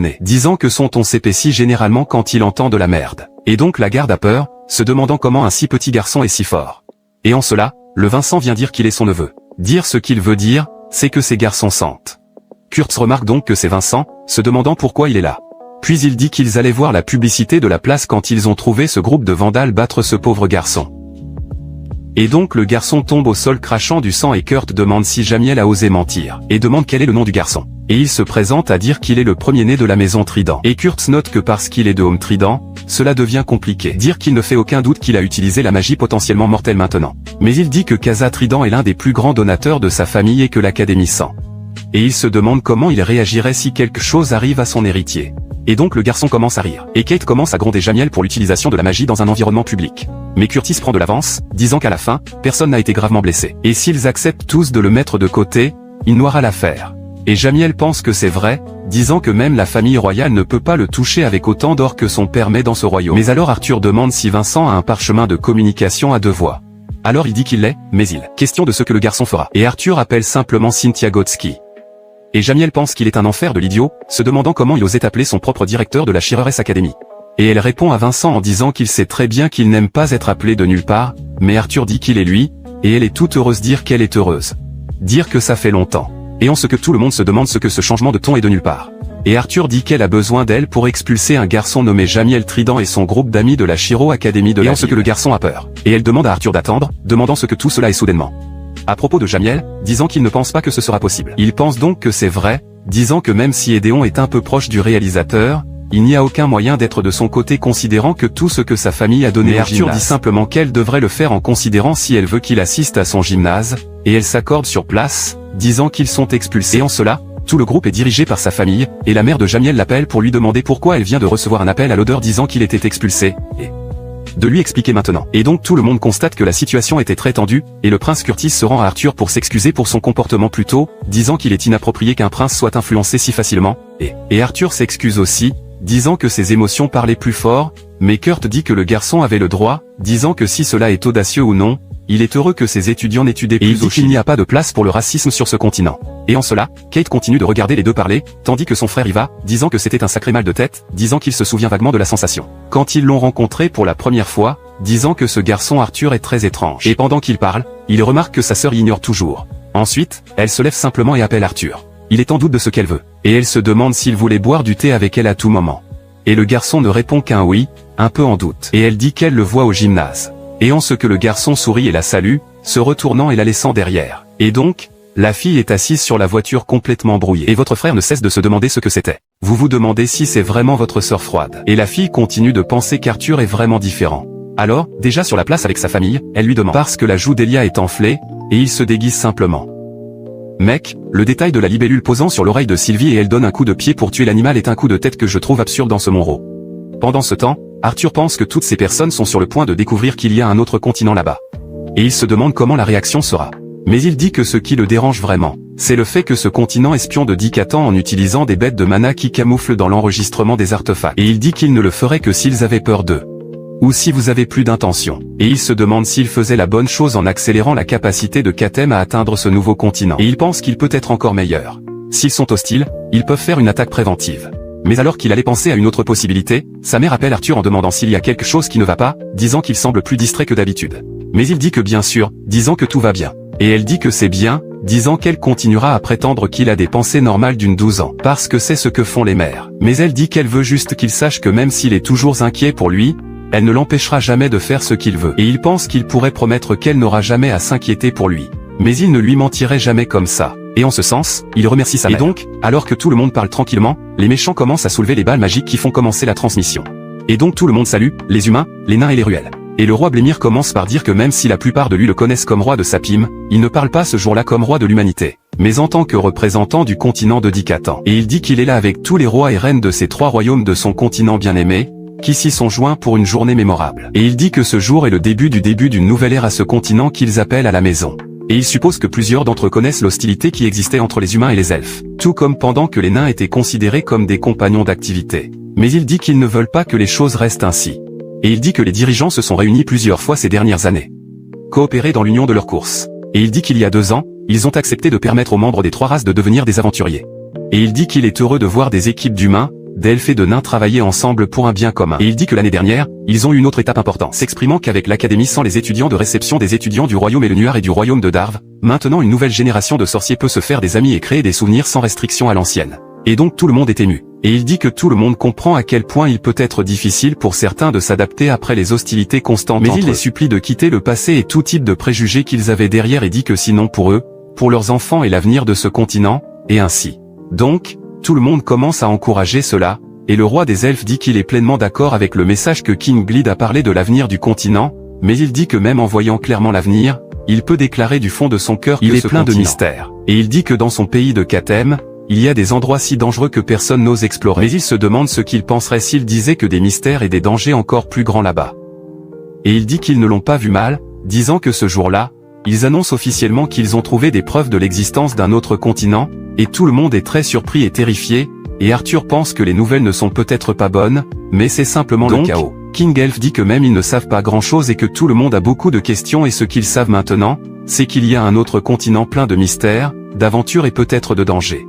nez, disant que son ton s'épaissit généralement quand il entend de la merde. Et donc la garde a peur, se demandant comment un si petit garçon est si fort. Et en cela, le Vincent vient dire qu'il est son neveu. Dire ce qu'il veut dire, c'est que ces garçons sentent. Kurtz remarque donc que c'est Vincent, se demandant pourquoi il est là. Puis il dit qu'ils allaient voir la publicité de la place quand ils ont trouvé ce groupe de vandales battre ce pauvre garçon. Et donc le garçon tombe au sol crachant du sang et Kurt demande si Jamiel a osé mentir, et demande quel est le nom du garçon. Et il se présente à dire qu'il est le premier-né de la maison Trident. Et Kurtz note que parce qu'il est de Home Trident, cela devient compliqué. Dire qu'il ne fait aucun doute qu'il a utilisé la magie potentiellement mortelle maintenant. Mais il dit que Casa Trident est l'un des plus grands donateurs de sa famille et que l'Académie sent. Et il se demande comment il réagirait si quelque chose arrive à son héritier. Et donc le garçon commence à rire. Et Kate commence à gronder Jamiel pour l'utilisation de la magie dans un environnement public. Mais Curtis prend de l'avance, disant qu'à la fin, personne n'a été gravement blessé. Et s'ils acceptent tous de le mettre de côté, il noiera l'affaire. Et Jamiel pense que c'est vrai, disant que même la famille royale ne peut pas le toucher avec autant d'or que son père met dans ce royaume. Mais alors Arthur demande si Vincent a un parchemin de communication à 2 voix. Alors il dit qu'il l'est, mais il question de ce que le garçon fera. Et Arthur appelle simplement Cynthia Gotsky. Et Jamiel pense qu'il est un enfer de l'idiot, se demandant comment il osait appeler son propre directeur de la Shearers Academy. Et elle répond à Vincent en disant qu'il sait très bien qu'il n'aime pas être appelé de nulle part, mais Arthur dit qu'il est lui, et elle est toute heureuse dire qu'elle est heureuse. Dire que ça fait longtemps. Et en ce que tout le monde se demande ce que ce changement de ton est de nulle part. Et Arthur dit qu'elle a besoin d'elle pour expulser un garçon nommé Jamiel Trident et son groupe d'amis de la Shiro Academy de la ville. Et en ce que le garçon a peur. Et elle demande à Arthur d'attendre, demandant ce que tout cela est soudainement. À propos de Jamiel, disant qu'il ne pense pas que ce sera possible. Il pense donc que c'est vrai, disant que même si Edéon est un peu proche du réalisateur, il n'y a aucun moyen d'être de son côté considérant que tout ce que sa famille a donné. Et Arthur dit simplement qu'elle devrait le faire en considérant si elle veut qu'il assiste à son gymnase, et elle s'accorde sur place, disant qu'ils sont expulsés. Et en cela, tout le groupe est dirigé par sa famille, et la mère de Jamiel l'appelle pour lui demander pourquoi elle vient de recevoir un appel à l'odeur disant qu'il était expulsé, et de lui expliquer maintenant. Et donc tout le monde constate que la situation était très tendue, et le prince Curtis se rend à Arthur pour s'excuser pour son comportement plus tôt, disant qu'il est inapproprié qu'un prince soit influencé si facilement, et Arthur s'excuse aussi, disant que ses émotions parlaient plus fort, mais Kurt dit que le garçon avait le droit, disant que si cela est audacieux ou non, il est heureux que ses étudiants n'étudient plus. Et il dit qu'il n'y a pas de place pour le racisme sur ce continent. Et en cela, Kate continue de regarder les deux parler, tandis que son frère y va, disant que c'était un sacré mal de tête, disant qu'il se souvient vaguement de la sensation. Quand ils l'ont rencontré pour la première fois, disant que ce garçon Arthur est très étrange. Et pendant qu'il parle, il remarque que sa sœur ignore toujours. Ensuite, elle se lève simplement et appelle Arthur. Il est en doute de ce qu'elle veut. Et elle se demande s'il voulait boire du thé avec elle à tout moment. Et le garçon ne répond qu'un oui, un peu en doute. Et elle dit qu'elle le voit au gymnase. Et en ce que le garçon sourit et la salue, se retournant et la laissant derrière. Et donc, la fille est assise sur la voiture complètement brouillée. Et votre frère ne cesse de se demander ce que c'était. Vous vous demandez si c'est vraiment votre sœur froide. Et la fille continue de penser qu'Arthur est vraiment différent. Alors, déjà sur la place avec sa famille, elle lui demande parce que la joue d'Elia est enflée, et il se déguise simplement. Mec, le détail de la libellule posant sur l'oreille de Sylvie et elle donne un coup de pied pour tuer l'animal est un coup de tête que je trouve absurde dans ce Monroe. Pendant ce temps, Arthur pense que toutes ces personnes sont sur le point de découvrir qu'il y a un autre continent là-bas. Et il se demande comment la réaction sera. Mais il dit que ce qui le dérange vraiment, c'est le fait que ce continent espionne de Dicatan en utilisant des bêtes de mana qui camouflent dans l'enregistrement des artefacts. Et il dit qu'il ne le ferait que s'ils avaient peur d'eux. Ou si vous avez plus d'intention. Et il se demande s'il faisait la bonne chose en accélérant la capacité de Katem à atteindre ce nouveau continent. Et il pense qu'il peut être encore meilleur. S'ils sont hostiles, ils peuvent faire une attaque préventive. Mais alors qu'il allait penser à une autre possibilité, sa mère appelle Arthur en demandant s'il y a quelque chose qui ne va pas, disant qu'il semble plus distrait que d'habitude. Mais il dit que bien sûr, disant que tout va bien. Et elle dit que c'est bien, disant qu'elle continuera à prétendre qu'il a des pensées normales d'une 12 ans. Parce que c'est ce que font les mères. Mais elle dit qu'elle veut juste qu'il sache que même s'il est toujours inquiet pour lui, elle ne l'empêchera jamais de faire ce qu'il veut. Et il pense qu'il pourrait promettre qu'elle n'aura jamais à s'inquiéter pour lui. Mais il ne lui mentirait jamais comme ça. Et en ce sens, il remercie sa mère. Et donc, alors que tout le monde parle tranquillement, les méchants commencent à soulever les balles magiques qui font commencer la transmission. Et donc tout le monde salue, les humains, les nains et les ruelles. Et le roi Blémir commence par dire que même si la plupart de lui le connaissent comme roi de Sapim, il ne parle pas ce jour-là comme roi de l'humanité, mais en tant que représentant du continent de Dicatan. Et il dit qu'il est là avec tous les rois et reines de ces 3 royaumes de son continent bien-aimé, qui s'y sont joints pour une journée mémorable. Et il dit que ce jour est le début d'une nouvelle ère à ce continent qu'ils appellent à la maison. Et il suppose que plusieurs d'entre eux connaissent l'hostilité qui existait entre les humains et les elfes, tout comme pendant que les nains étaient considérés comme des compagnons d'activité. Mais il dit qu'ils ne veulent pas que les choses restent ainsi. Et il dit que les dirigeants se sont réunis plusieurs fois ces dernières années, coopérer dans l'union de leurs courses. Et il dit qu'il y a 2 ans, ils ont accepté de permettre aux membres des 3 races de devenir des aventuriers. Et il dit qu'il est heureux de voir des équipes d'humains, d'elfes et de nains travaillaient ensemble pour un bien commun. Et il dit que l'année dernière, ils ont eu une autre étape importante, s'exprimant qu'avec l'académie sans les étudiants de réception des étudiants du royaume Élénuar et du royaume de Darve, maintenant une nouvelle génération de sorciers peut se faire des amis et créer des souvenirs sans restriction à l'ancienne. Et donc tout le monde est ému. Et il dit que tout le monde comprend à quel point il peut être difficile pour certains de s'adapter après les hostilités constantes. Mais il les supplie de quitter le passé et tout type de préjugés qu'ils avaient derrière et dit que sinon pour eux, pour leurs enfants et l'avenir de ce continent, et ainsi. Donc, tout le monde commence à encourager cela, et le roi des elfes dit qu'il est pleinement d'accord avec le message que King Glid a parlé de l'avenir du continent, mais il dit que même en voyant clairement l'avenir, il peut déclarer du fond de son cœur qu'il est plein de mystères. Et il dit que dans son pays de Kathem, il y a des endroits si dangereux que personne n'ose explorer. Mais il se demande ce qu'il penserait s'il disait que des mystères et des dangers encore plus grands là-bas. Et il dit qu'ils ne l'ont pas vu mal, disant que ce jour-là, ils annoncent officiellement qu'ils ont trouvé des preuves de l'existence d'un autre continent, et tout le monde est très surpris et terrifié, et Arthur pense que les nouvelles ne sont peut-être pas bonnes, mais c'est simplement le chaos. King Elf dit que même ils ne savent pas grand-chose et que tout le monde a beaucoup de questions et ce qu'ils savent maintenant, c'est qu'il y a un autre continent plein de mystères, d'aventures et peut-être de dangers.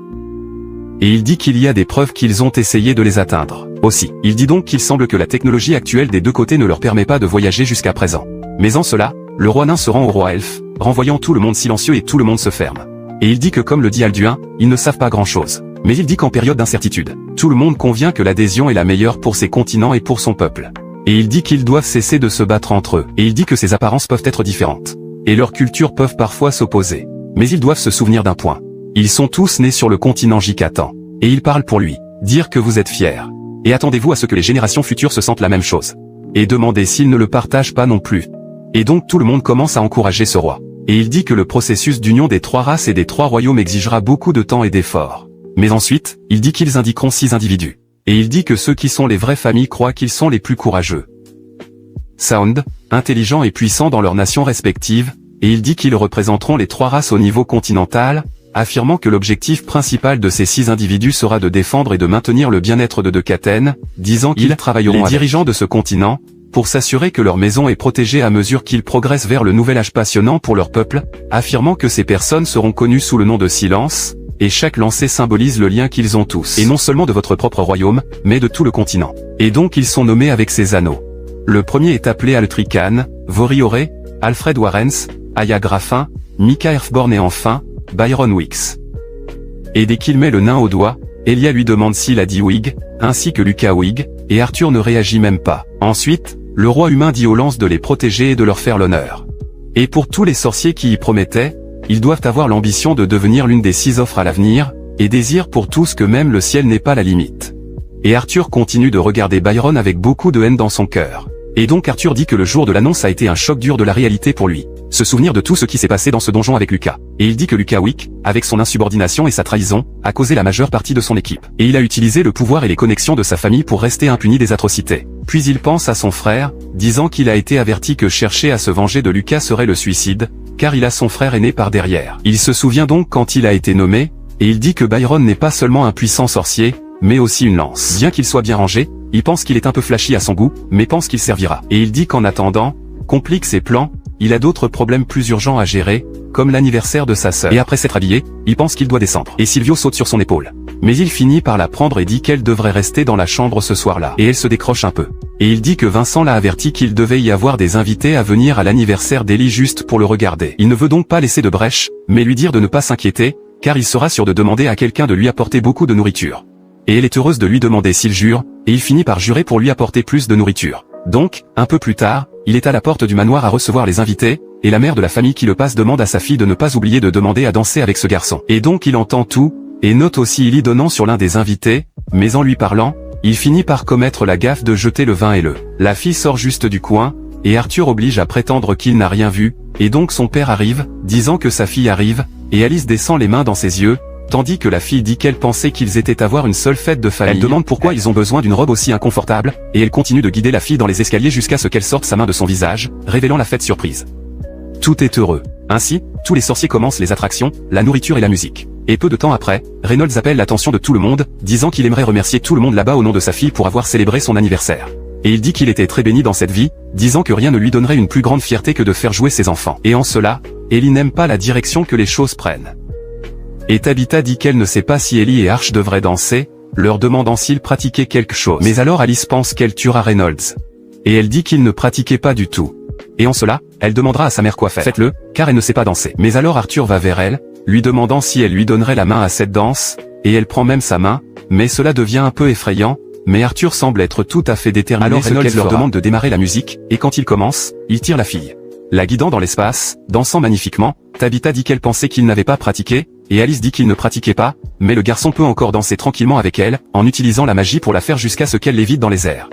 Et il dit qu'il y a des preuves qu'ils ont essayé de les atteindre. Aussi, il dit donc qu'il semble que la technologie actuelle des deux côtés ne leur permet pas de voyager jusqu'à présent. Mais en cela, le roi nain se rend au roi elfe, renvoyant tout le monde silencieux et tout le monde se ferme. Et il dit que comme le dit Alduin, ils ne savent pas grand-chose. Mais il dit qu'en période d'incertitude, tout le monde convient que l'adhésion est la meilleure pour ces continents et pour son peuple. Et il dit qu'ils doivent cesser de se battre entre eux. Et il dit que ces apparences peuvent être différentes. Et leurs cultures peuvent parfois s'opposer. Mais ils doivent se souvenir d'un point. Ils sont tous nés sur le continent Jicatan. Et il parle pour lui. Dire que vous êtes fiers. Et attendez-vous à ce que les générations futures se sentent la même chose. Et demandez s'ils ne le partagent pas non plus. Et donc tout le monde commence à encourager ce roi. Et il dit que le processus d'union des trois races et des trois royaumes exigera beaucoup de temps et d'efforts. Mais ensuite, il dit qu'ils indiqueront 6 individus. Et il dit que ceux qui sont les vraies familles croient qu'ils sont les plus courageux. Sound, intelligents et puissants dans leurs nations respectives, et il dit qu'ils représenteront les trois races au niveau continental, affirmant que l'objectif principal de ces 6 individus sera de défendre et de maintenir le bien-être de Kathen, disant qu'ils travailleront avec les dirigeants de ce continent, pour s'assurer que leur maison est protégée à mesure qu'ils progressent vers le nouvel âge passionnant pour leur peuple, affirmant que ces personnes seront connues sous le nom de Silence, et chaque lancé symbolise le lien qu'ils ont tous. Et non seulement de votre propre royaume, mais de tout le continent. Et donc ils sont nommés avec ces anneaux. Le premier est appelé Altrican, Voriore, Alfred Warrens, Aya Graffin, Mika Earthborn et enfin, Byron Wicks. Et dès qu'il met le nain au doigt, Elia lui demande s'il a dit Wig, ainsi que Lucas Wig, et Arthur ne réagit même pas. Ensuite, le roi humain dit aux lances de les protéger et de leur faire l'honneur. Et pour tous les sorciers qui y promettaient, ils doivent avoir l'ambition de devenir l'une des 6 offres à l'avenir, et désirent pour tous que même le ciel n'est pas la limite. Et Arthur continue de regarder Byron avec beaucoup de haine dans son cœur. Et donc Arthur dit que le jour de l'annonce a été un choc dur de la réalité pour lui. Se souvenir de tout ce qui s'est passé dans ce donjon avec Lucas. Et il dit que Lucas Wick, avec son insubordination et sa trahison, a causé la majeure partie de son équipe. Et il a utilisé le pouvoir et les connexions de sa famille pour rester impuni des atrocités. Puis il pense à son frère, disant qu'il a été averti que chercher à se venger de Lucas serait le suicide, car il a son frère aîné par derrière. Il se souvient donc quand il a été nommé, et il dit que Byron n'est pas seulement un puissant sorcier, mais aussi une lance. Bien qu'il soit bien rangé, il pense qu'il est un peu flashy à son goût, mais pense qu'il servira. Et il dit qu'en attendant, complique ses plans, il a d'autres problèmes plus urgents à gérer, comme l'anniversaire de sa sœur. Et après s'être habillé, il pense qu'il doit descendre. Et Silvio saute sur son épaule. Mais il finit par la prendre et dit qu'elle devrait rester dans la chambre ce soir-là. Et elle se décroche un peu. Et il dit que Vincent l'a averti qu'il devait y avoir des invités à venir à l'anniversaire d'Ellie juste pour le regarder. Il ne veut donc pas laisser de brèche, mais lui dire de ne pas s'inquiéter, car il sera sûr de demander à quelqu'un de lui apporter beaucoup de nourriture. Et elle est heureuse de lui demander s'il jure, et il finit par jurer pour lui apporter plus de nourriture. Donc, un peu plus tard, il est à la porte du manoir à recevoir les invités, et la mère de la famille qui le passe demande à sa fille de ne pas oublier de demander à danser avec ce garçon. Et donc il entend tout, et note aussi Ellie donnant sur l'un des invités, mais en lui parlant, il finit par commettre la gaffe de jeter le vin et le. La fille sort juste du coin, et Arthur oblige à prétendre qu'il n'a rien vu, et donc son père arrive, disant que sa fille arrive, et Alice descend les mains dans ses yeux, tandis que la fille dit qu'elle pensait qu'ils étaient à avoir une seule fête de famille. Elle demande pourquoi ils ont besoin d'une robe aussi inconfortable, et elle continue de guider la fille dans les escaliers jusqu'à ce qu'elle sorte sa main de son visage, révélant la fête surprise. Tout est heureux. Ainsi, tous les sorciers commencent les attractions, la nourriture et la musique. Et peu de temps après, Reynolds appelle l'attention de tout le monde, disant qu'il aimerait remercier tout le monde là-bas au nom de sa fille pour avoir célébré son anniversaire. Et il dit qu'il était très béni dans cette vie, disant que rien ne lui donnerait une plus grande fierté que de faire jouer ses enfants. Et en cela, Ellie n'aime pas la direction que les choses prennent. Et Tabitha dit qu'elle ne sait pas si Ellie et Arch devraient danser, leur demandant s'il pratiquait quelque chose. Mais alors Alice pense qu'elle tuera Reynolds. Et elle dit qu'il ne pratiquait pas du tout. Et en cela, elle demandera à sa mère quoi faire. Faites-le, car elle ne sait pas danser. Mais alors Arthur va vers elle, lui demandant si elle lui donnerait la main à cette danse, et elle prend même sa main, mais cela devient un peu effrayant, mais Arthur semble être tout à fait déterminé. Alors Reynolds leur demande de démarrer la musique, et quand il commence, il tire la fille. La guidant dans l'espace, dansant magnifiquement, Tabitha dit qu'elle pensait qu'il n'avait pas pratiqué, et Alice dit qu'il ne pratiquait pas, mais le garçon peut encore danser tranquillement avec elle, en utilisant la magie pour la faire jusqu'à ce qu'elle lévite dans les airs.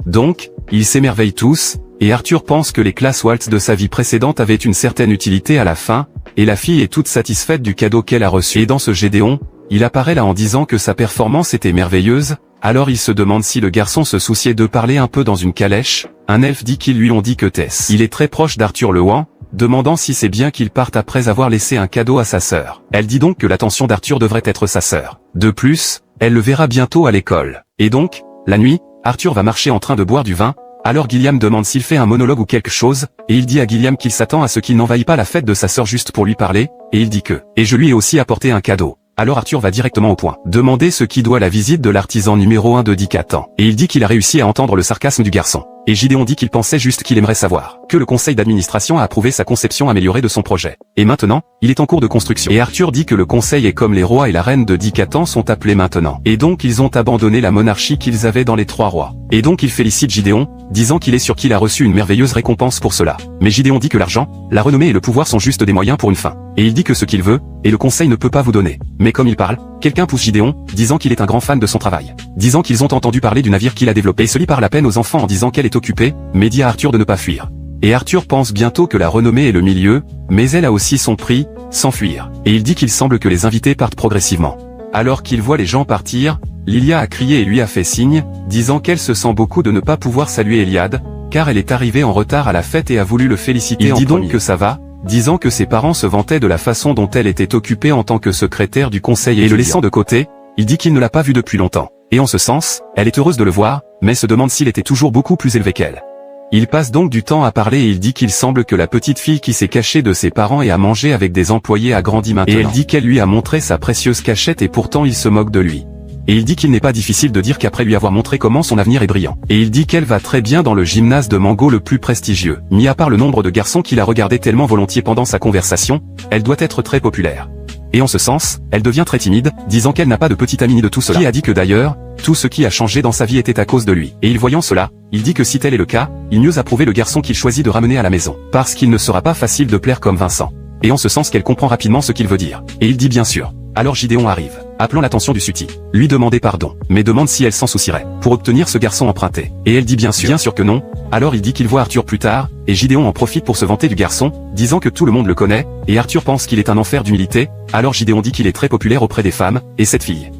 Donc, ils s'émerveillent tous, et Arthur pense que les classes waltz de sa vie précédente avaient une certaine utilité à la fin, et la fille est toute satisfaite du cadeau qu'elle a reçu. Et dans ce Gédéon, il apparaît là en disant que sa performance était merveilleuse, alors il se demande si le garçon se souciait de parler un peu dans une calèche. Un elfe dit qu'ils lui ont dit que Tess. Il est très proche d'Arthur Lewan, demandant si c'est bien qu'il parte après avoir laissé un cadeau à sa sœur. Elle dit donc que l'attention d'Arthur devrait être sa sœur. De plus, elle le verra bientôt à l'école. Et donc, la nuit, Arthur va marcher en train de boire du vin, alors Gilliam demande s'il fait un monologue ou quelque chose, et il dit à Gilliam qu'il s'attend à ce qu'il n'envahisse pas la fête de sa sœur juste pour lui parler, et il dit que « Et je lui ai aussi apporté un cadeau ». Alors Arthur va directement au point. Demander ce qui doit la visite de l'artisan numéro 1 de Dicatan. Et il dit qu'il a réussi à entendre le sarcasme du garçon. Et Gideon dit qu'il pensait juste qu'il aimerait savoir que le conseil d'administration a approuvé sa conception améliorée de son projet. Et maintenant, il est en cours de construction. Et Arthur dit que le conseil est comme les rois et la reine de Dicatan sont appelés maintenant. Et donc ils ont abandonné la monarchie qu'ils avaient dans les 3 rois. Et donc il félicite Gideon, disant qu'il est sûr qu'il a reçu une merveilleuse récompense pour cela. Mais Gideon dit que l'argent, la renommée et le pouvoir sont juste des moyens pour une fin. Et il dit que ce qu'il veut, et le conseil ne peut pas vous donner. Mais comme il parle, quelqu'un pousse Gideon, disant qu'il est un grand fan de son travail. Disant qu'ils ont entendu parler du navire qu'il a développé. Et se lit par la peine aux enfants en disant qu'elle est occupée, mais dit à Arthur de ne pas fuir. Et Arthur pense bientôt que la renommée est le milieu, mais elle a aussi son prix, s'enfuir. Et il dit qu'il semble que les invités partent progressivement. Alors qu'il voit les gens partir, Lilia a crié et lui a fait signe, disant qu'elle se sent beaucoup de ne pas pouvoir saluer Eliade, car elle est arrivée en retard à la fête et a voulu le féliciter. Il dit donc que ça va, disant que ses parents se vantaient de la façon dont elle était occupée en tant que secrétaire du conseil et le laissant de côté, il dit qu'il ne l'a pas vue depuis longtemps. Et en ce sens, elle est heureuse de le voir, mais se demande s'il était toujours beaucoup plus élevé qu'elle. Il passe donc du temps à parler et il dit qu'il semble que la petite fille qui s'est cachée de ses parents et a mangé avec des employés a grandi maintenant. Et elle dit qu'elle lui a montré sa précieuse cachette et pourtant il se moque de lui. Et il dit qu'il n'est pas difficile de dire qu'après lui avoir montré comment son avenir est brillant. Et il dit qu'elle va très bien dans le gymnase de Mango le plus prestigieux. Mis à part le nombre de garçons qu'il a regardé tellement volontiers pendant sa conversation, elle doit être très populaire. Et en ce sens, elle devient très timide, disant qu'elle n'a pas de petite amie ni de tout cela. Qui a dit que d'ailleurs, tout ce qui a changé dans sa vie était à cause de lui. Et il voyant cela, il dit que si tel est le cas, il mieux approuver le garçon qu'il choisit de ramener à la maison. Parce qu'il ne sera pas facile de plaire comme Vincent. Et en ce sens qu'elle comprend rapidement ce qu'il veut dire. Et il dit bien sûr. Alors Gideon arrive, appelant l'attention du Suti, lui demander pardon, mais demande si elle s'en soucierait, pour obtenir ce garçon emprunté. Et elle dit bien sûr que non, alors il dit qu'il voit Arthur plus tard, et Gideon en profite pour se vanter du garçon, disant que tout le monde le connaît, et Arthur pense qu'il est un enfer d'humilité, alors Gideon dit qu'il est très populaire auprès des femmes, et cette fille.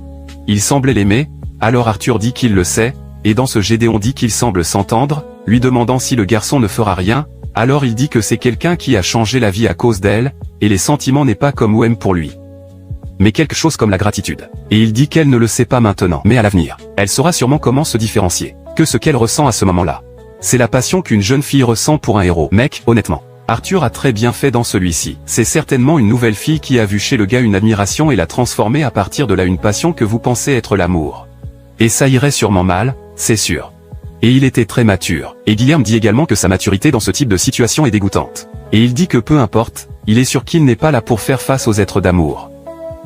Il semblait l'aimer, alors Arthur dit qu'il le sait, et dans ce Gideon dit qu'il semble s'entendre, lui demandant si le garçon ne fera rien, alors il dit que c'est quelqu'un qui a changé la vie à cause d'elle, et les sentiments n'est pas comme OM pour lui. Mais quelque chose comme la gratitude. Et il dit qu'elle ne le sait pas maintenant, mais à l'avenir, elle saura sûrement comment se différencier, que ce qu'elle ressent à ce moment-là. C'est la passion qu'une jeune fille ressent pour un héros. Mec, honnêtement, Arthur a très bien fait dans celui-ci. C'est certainement une nouvelle fille qui a vu chez le gars une admiration et l'a transformée à partir de là une passion que vous pensez être l'amour. Et ça irait sûrement mal, c'est sûr. Et il était très mature. Et Guilherme dit également que sa maturité dans ce type de situation est dégoûtante. Et il dit que peu importe, il est sûr qu'il n'est pas là pour faire face aux êtres d'amour.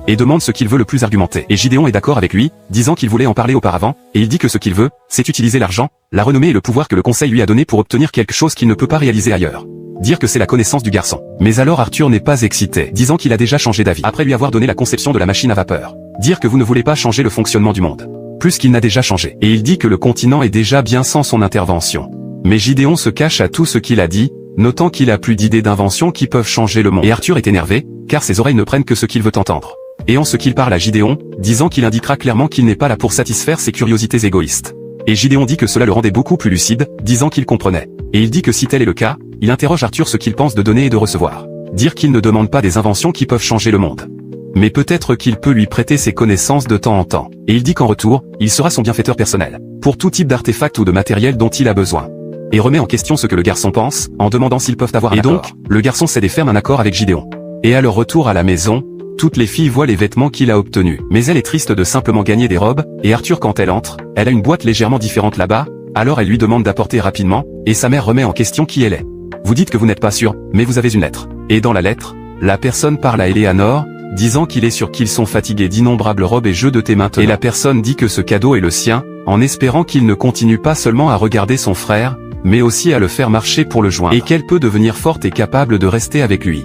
Et demande ce qu'il veut le plus argumenter. Et Gideon est d'accord avec lui, disant qu'il voulait en parler auparavant, et il dit que ce qu'il veut, c'est utiliser l'argent, la renommée et le pouvoir que le conseil lui a donné pour obtenir quelque chose qu'il ne peut pas réaliser ailleurs. Dire que c'est la connaissance du garçon. Mais alors Arthur n'est pas excité, disant qu'il a déjà changé d'avis, après lui avoir donné la conception de la machine à vapeur. Dire que vous ne voulez pas changer le fonctionnement du monde. Plus qu'il n'a déjà changé. Et il dit que le continent est déjà bien sans son intervention. Mais Gideon se cache à tout ce qu'il a dit, notant qu'il a plus d'idées d'invention qui peuvent changer le monde. Et Arthur est énervé, car ses oreilles ne prennent que ce qu'il veut entendre. Et en ce qu'il parle à Gideon, disant qu'il indiquera clairement qu'il n'est pas là pour satisfaire ses curiosités égoïstes. Et Gideon dit que cela le rendait beaucoup plus lucide, disant qu'il comprenait. Et il dit que si tel est le cas, il interroge Arthur ce qu'il pense de donner et de recevoir. Dire qu'il ne demande pas des inventions qui peuvent changer le monde. Mais peut-être qu'il peut lui prêter ses connaissances de temps en temps. Et il dit qu'en retour, il sera son bienfaiteur personnel, pour tout type d'artefact ou de matériel dont il a besoin. Et remet en question ce que le garçon pense, en demandant s'ils peuvent avoir un accord. Et donc, le garçon cède et ferme un accord avec Gideon. Et à leur retour à la maison, toutes les filles voient les vêtements qu'il a obtenus. Mais elle est triste de simplement gagner des robes, et Arthur quand elle entre, elle a une boîte légèrement différente là-bas, alors elle lui demande d'apporter rapidement, et sa mère remet en question qui elle est. Vous dites que vous n'êtes pas sûr, mais vous avez une lettre. Et dans la lettre, la personne parle à Eleanor, disant qu'il est sûr qu'ils sont fatigués d'innombrables robes et jeux de thé maintenant. Et la personne dit que ce cadeau est le sien, en espérant qu'il ne continue pas seulement à regarder son frère, mais aussi à le faire marcher pour le joindre. Et qu'elle peut devenir forte et capable de rester avec lui.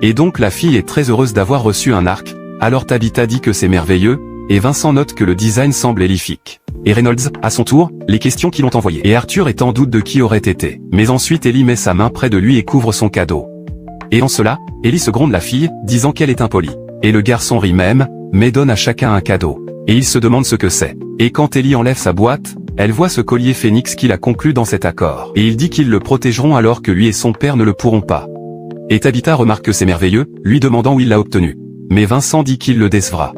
Et donc la fille est très heureuse d'avoir reçu un arc, alors Tabitha dit que c'est merveilleux, et Vincent note que le design semble élifique. Et Reynolds, à son tour, les questions qu'ils l'ont envoyées. Et Arthur est en doute de qui aurait été. Mais ensuite Ellie met sa main près de lui et couvre son cadeau. Et en cela, Ellie se gronde la fille, disant qu'elle est impolie. Et le garçon rit même, mais donne à chacun un cadeau. Et il se demande ce que c'est. Et quand Ellie enlève sa boîte, elle voit ce collier phénix qu'il a conclu dans cet accord. Et il dit qu'ils le protégeront alors que lui et son père ne le pourront pas. Et Tabitha remarque que c'est merveilleux, lui demandant où il l'a obtenu. Mais Vincent dit qu'il le décevra.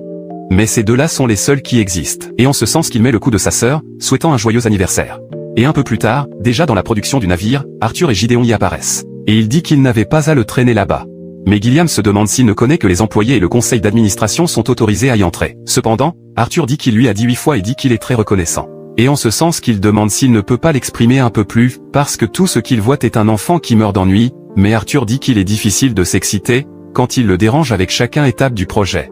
Mais ces deux-là sont les seuls qui existent. Et en ce sens qu'il met le coup de sa sœur, souhaitant un joyeux anniversaire. Et un peu plus tard, déjà dans la production du navire, Arthur et Gideon y apparaissent. Et il dit qu'il n'avait pas à le traîner là-bas. Mais Gilliam se demande s'il ne connaît que les employés et le conseil d'administration sont autorisés à y entrer. Cependant, Arthur dit qu'il lui a dit 8 fois et dit qu'il est très reconnaissant. Et en ce sens qu'il demande s'il ne peut pas l'exprimer un peu plus, parce que tout ce qu'il voit est un enfant qui meurt d'ennui, mais Arthur dit qu'il est difficile de s'exciter, quand il le dérange avec chaque étape du projet.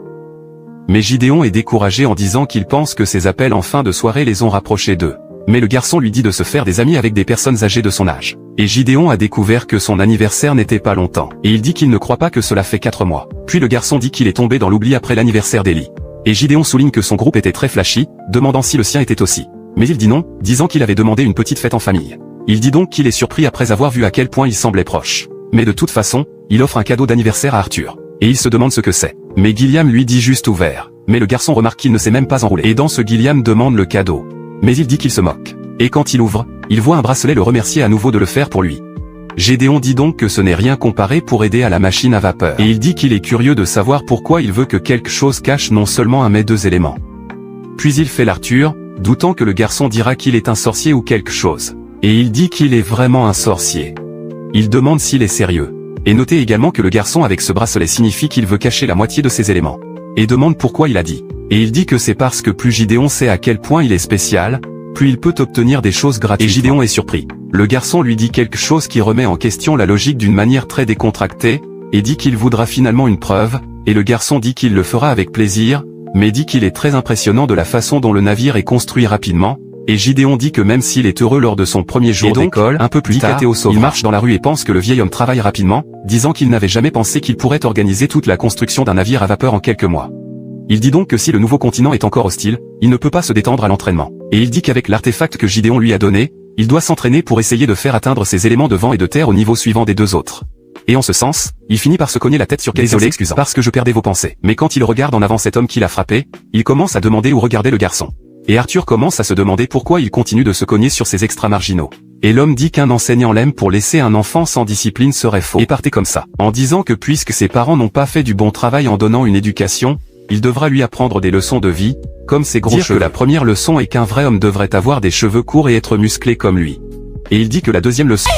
Mais Gideon est découragé en disant qu'il pense que ses appels en fin de soirée les ont rapprochés d'eux. Mais le garçon lui dit de se faire des amis avec des personnes âgées de son âge. Et Gideon a découvert que son anniversaire n'était pas longtemps. Et il dit qu'il ne croit pas que cela fait 4 mois. Puis le garçon dit qu'il est tombé dans l'oubli après l'anniversaire d'Ellie. Et Gideon souligne que son groupe était très flashy, demandant si le sien était aussi. Mais il dit non, disant qu'il avait demandé une petite fête en famille. Il dit donc qu'il est surpris après avoir vu à quel point ils semblaient proches. Mais de toute façon, il offre un cadeau d'anniversaire à Arthur. Et il se demande ce que c'est. Mais Gilliam lui dit juste ouvert. Mais le garçon remarque qu'il ne s'est même pas enroulé. Et dans ce Gilliam demande le cadeau. Mais il dit qu'il se moque. Et quand il ouvre, il voit un bracelet le remercier à nouveau de le faire pour lui. Gédéon dit donc que ce n'est rien comparé pour aider à la machine à vapeur. Et il dit qu'il est curieux de savoir pourquoi il veut que quelque chose cache non seulement un mais 2 éléments. Puis il fait l'Arthur, doutant que le garçon dira qu'il est un sorcier ou quelque chose. Et il dit qu'il est vraiment un sorcier. Il demande s'il est sérieux. Et notez également que le garçon avec ce bracelet signifie qu'il veut cacher la moitié de ses éléments. Et demande pourquoi il a dit. Et il dit que c'est parce que plus Gideon sait à quel point il est spécial, plus il peut obtenir des choses gratuites. Et Gideon est surpris. Le garçon lui dit quelque chose qui remet en question la logique d'une manière très décontractée, et dit qu'il voudra finalement une preuve, et le garçon dit qu'il le fera avec plaisir, mais dit qu'il est très impressionnant de la façon dont le navire est construit rapidement, et Gideon dit que même s'il est heureux lors de son premier jour d'école, un peu plus tard, il marche dans la rue et pense que le vieil homme travaille rapidement, disant qu'il n'avait jamais pensé qu'il pourrait organiser toute la construction d'un navire à vapeur en quelques mois. Il dit donc que si le nouveau continent est encore hostile, il ne peut pas se détendre à l'entraînement. Et il dit qu'avec l'artefact que Gideon lui a donné, il doit s'entraîner pour essayer de faire atteindre ses éléments de vent et de terre au niveau suivant des 2 autres. Et en ce sens, il finit par se cogner la tête sur quelqu'un s'excusant parce que je perdais vos pensées. Mais quand il regarde en avant cet homme qui l'a frappé, il commence à demander où regardait le garçon. Et Arthur commence à se demander pourquoi il continue de se cogner sur ces extra-marginaux. Et l'homme dit qu'un enseignant l'aime pour laisser un enfant sans discipline serait faux. Et partait comme ça, en disant que puisque ses parents n'ont pas fait du bon travail en donnant une éducation, il devra lui apprendre des leçons de vie, comme ses gros cheveux. Que la première leçon est qu'un vrai homme devrait avoir des cheveux courts et être musclé comme lui. Et il dit que la deuxième leçon